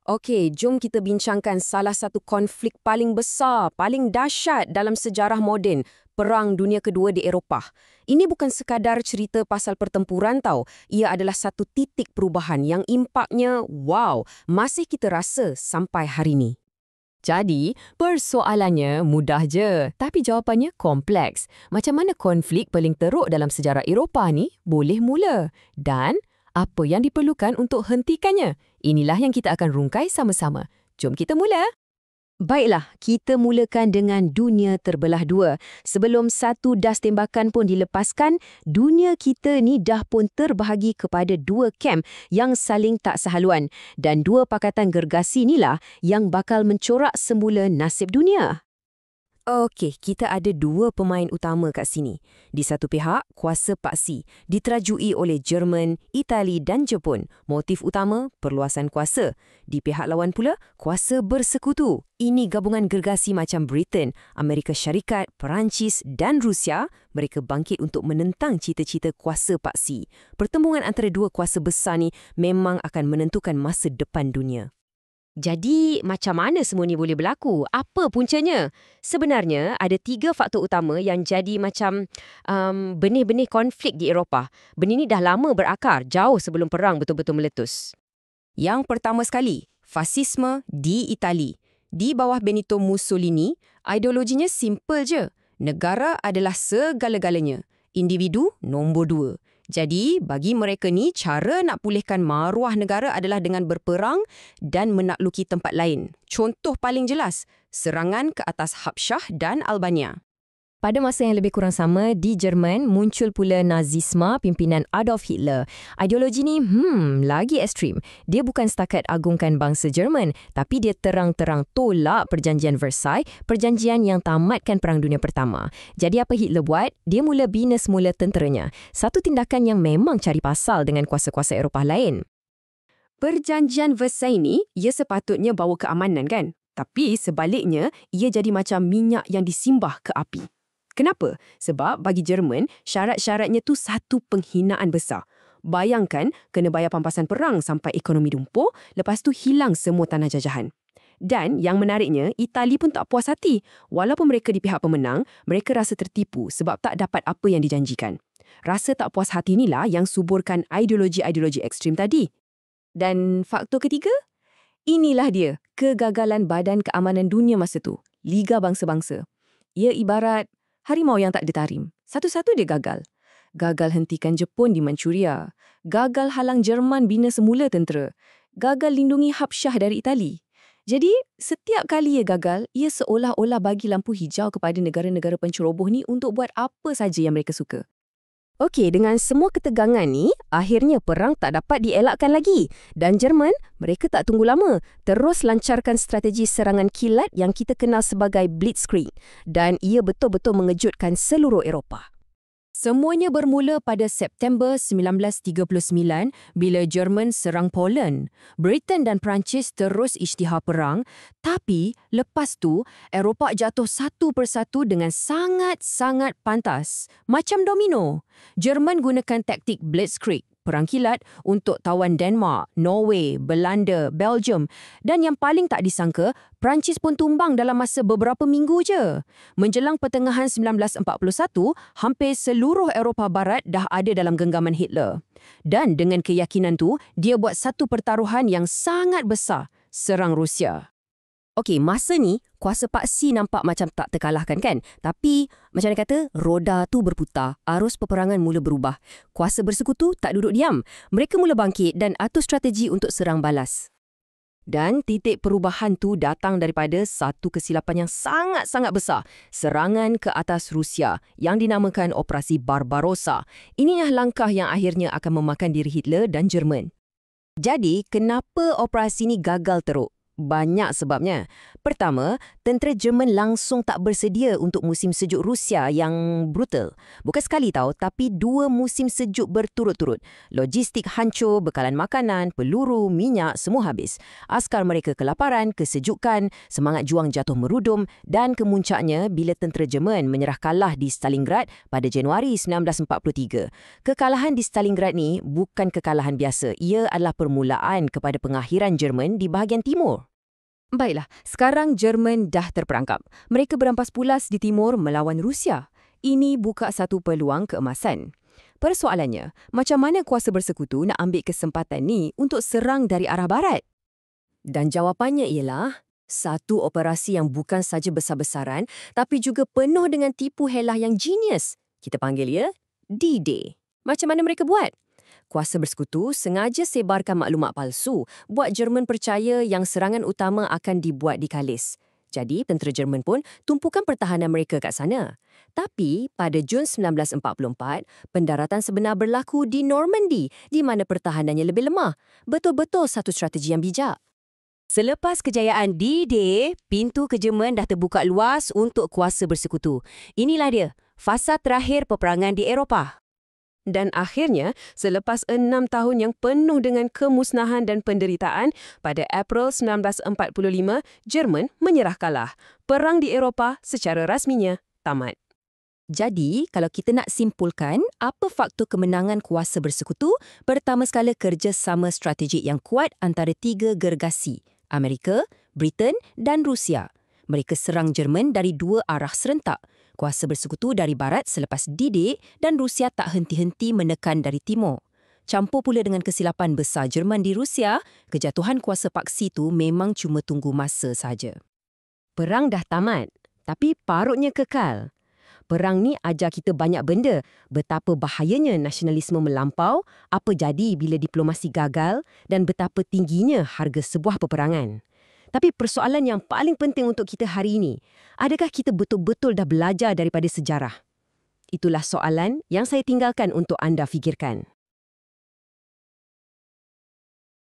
Okey, jom kita bincangkan salah satu konflik paling besar, paling dahsyat dalam sejarah moden, Perang Dunia Kedua di Eropah. Ini bukan sekadar cerita pasal pertempuran tau. Ia adalah satu titik perubahan yang impaknya, wow, masih kita rasa sampai hari ini. Jadi, persoalannya mudah je, tapi jawapannya kompleks. Macam mana konflik paling teruk dalam sejarah Eropah ni boleh mula? Dan apa yang diperlukan untuk hentikannya? Inilah yang kita akan rungkai sama-sama. Jom kita mula. Baiklah, kita mulakan dengan dunia terbelah dua. Sebelum satu das tembakan pun dilepaskan, dunia kita ni dah pun terbahagi kepada dua kem yang saling tak sehaluan. Dan dua pakatan gergasi inilah yang bakal mencorak semula nasib dunia. Okey, kita ada dua pemain utama kat sini. Di satu pihak, kuasa paksi, diterajui oleh Jerman, Itali dan Jepun. Motif utama, perluasan kuasa. Di pihak lawan pula, kuasa bersekutu. Ini gabungan gergasi macam Britain, Amerika Syarikat, Perancis dan Rusia. Mereka bangkit untuk menentang cita-cita kuasa paksi. Pertembungan antara dua kuasa besar ni memang akan menentukan masa depan dunia. Jadi, macam mana semua ni boleh berlaku? Apa puncanya? Sebenarnya, ada 3 faktor utama yang jadi macam benih-benih konflik di Eropah. Benih ni dah lama berakar, jauh sebelum perang betul-betul meletus. Yang pertama sekali, fasisme di Itali. Di bawah Benito Mussolini, ideologinya simple je. Negara adalah segala-galanya. Individu nombor 2. Jadi, bagi mereka ni, cara nak pulihkan maruah negara adalah dengan berperang dan menakluki tempat lain. Contoh paling jelas, serangan ke atas Habsyah dan Albania. Pada masa yang lebih kurang sama, di Jerman muncul pula Nazisme pimpinan Adolf Hitler. Ideologi ni, lagi ekstrim. Dia bukan setakat agungkan bangsa Jerman, tapi dia terang-terang tolak Perjanjian Versailles, perjanjian yang tamatkan Perang Dunia Pertama. Jadi apa Hitler buat? Dia mula bina semula tenteranya. Satu tindakan yang memang cari pasal dengan kuasa-kuasa Eropah lain. Perjanjian Versailles ni, ia sepatutnya bawa keamanan kan? Tapi sebaliknya, ia jadi macam minyak yang disimbah ke api. Kenapa? Sebab bagi Jerman, syarat-syaratnya tu satu penghinaan besar. Bayangkan kena bayar pampasan perang sampai ekonomi lumpuh, lepas tu hilang semua tanah jajahan. Dan yang menariknya, Itali pun tak puas hati. Walaupun mereka di pihak pemenang, mereka rasa tertipu sebab tak dapat apa yang dijanjikan. Rasa tak puas hati inilah yang suburkan ideologi-ideologi ekstrim tadi. Dan faktor ketiga? Inilah dia, kegagalan Badan Keamanan Dunia masa tu, Liga Bangsa-Bangsa. Ia ibarat harimau yang tak ditarim. Satu-satu dia gagal. Gagal hentikan Jepun di Manchuria. Gagal halang Jerman bina semula tentera. Gagal lindungi Habsyah dari Itali. Jadi, setiap kali ia gagal, ia seolah-olah bagi lampu hijau kepada negara-negara penceroboh ni untuk buat apa saja yang mereka suka. Okey, dengan semua ketegangan ni, akhirnya perang tak dapat dielakkan lagi. Dan Jerman, mereka tak tunggu lama. Terus lancarkan strategi serangan kilat yang kita kenal sebagai Blitzkrieg. Dan ia betul-betul mengejutkan seluruh Eropah. Semuanya bermula pada September 1939 bila Jerman serang Poland. Britain dan Perancis terus isytihar perang, tapi lepas tu Eropah jatuh satu persatu dengan sangat-sangat pantas. Macam domino. Jerman gunakan taktik Blitzkrieg, perang kilat, untuk tawan Denmark, Norway, Belanda, Belgium. Dan yang paling tak disangka, Perancis pun tumbang dalam masa beberapa minggu je. Menjelang pertengahan 1941, hampir seluruh Eropah Barat dah ada dalam genggaman Hitler. Dan dengan keyakinan tu, dia buat satu pertaruhan yang sangat besar, serang Rusia. Okey, masa ni, kuasa paksi nampak macam tak terkalahkan kan? Tapi, macam dia kata, roda tu berputar, arus peperangan mula berubah. Kuasa bersekutu tak duduk diam. Mereka mula bangkit dan atur strategi untuk serang balas. Dan titik perubahan tu datang daripada satu kesilapan yang sangat-sangat besar. Serangan ke atas Rusia yang dinamakan Operasi Barbarossa. Inilah langkah yang akhirnya akan memakan diri Hitler dan Jerman. Jadi, kenapa operasi ini gagal teruk? Banyak sebabnya. Pertama, tentera Jerman langsung tak bersedia untuk musim sejuk Rusia yang brutal. Bukan sekali tahu, tapi 2 musim sejuk berturut-turut. Logistik hancur, bekalan makanan, peluru, minyak, semua habis. Askar mereka kelaparan, kesejukan, semangat juang jatuh merudum dan kemuncaknya bila tentera Jerman menyerah kalah di Stalingrad pada Januari 1943. Kekalahan di Stalingrad ni bukan kekalahan biasa. Ia adalah permulaan kepada pengakhiran Jerman di bahagian timur. Baiklah, sekarang Jerman dah terperangkap. Mereka berampas pulas di timur melawan Rusia. Ini buka satu peluang keemasan. Persoalannya, macam mana kuasa bersekutu nak ambil kesempatan ni untuk serang dari arah barat? Dan jawapannya ialah satu operasi yang bukan saja besar-besaran tapi juga penuh dengan tipu helah yang genius. Kita panggil ia D-Day. Macam mana mereka buat? Kuasa bersekutu sengaja sebarkan maklumat palsu buat Jerman percaya yang serangan utama akan dibuat di Kalis. Jadi, tentera Jerman pun tumpukan pertahanan mereka kat sana. Tapi, pada Jun 1944, pendaratan sebenar berlaku di Normandy, di mana pertahanannya lebih lemah. Betul-betul satu strategi yang bijak. Selepas kejayaan D-Day, pintu ke Jerman dah terbuka luas untuk kuasa bersekutu. Inilah dia, fasa terakhir peperangan di Eropah. Dan akhirnya, selepas 6 tahun yang penuh dengan kemusnahan dan penderitaan, pada April 1945, Jerman menyerah kalah. Perang di Eropah secara rasminya tamat. Jadi, kalau kita nak simpulkan apa faktor kemenangan kuasa bersekutu, pertama sekala kerjasama strategik yang kuat antara 3 gergasi, Amerika, Britain dan Rusia. Mereka serang Jerman dari 2 arah serentak. Kuasa bersekutu dari barat selepas D-Day dan Rusia tak henti-henti menekan dari timur. Campur pula dengan kesilapan besar Jerman di Rusia, kejatuhan kuasa paksi tu memang cuma tunggu masa saja. Perang dah tamat, tapi parutnya kekal. Perang ni ajar kita banyak benda, betapa bahayanya nasionalisme melampau, apa jadi bila diplomasi gagal dan betapa tingginya harga sebuah peperangan. Tapi persoalan yang paling penting untuk kita hari ini, adakah kita betul-betul dah belajar daripada sejarah? Itulah soalan yang saya tinggalkan untuk anda fikirkan.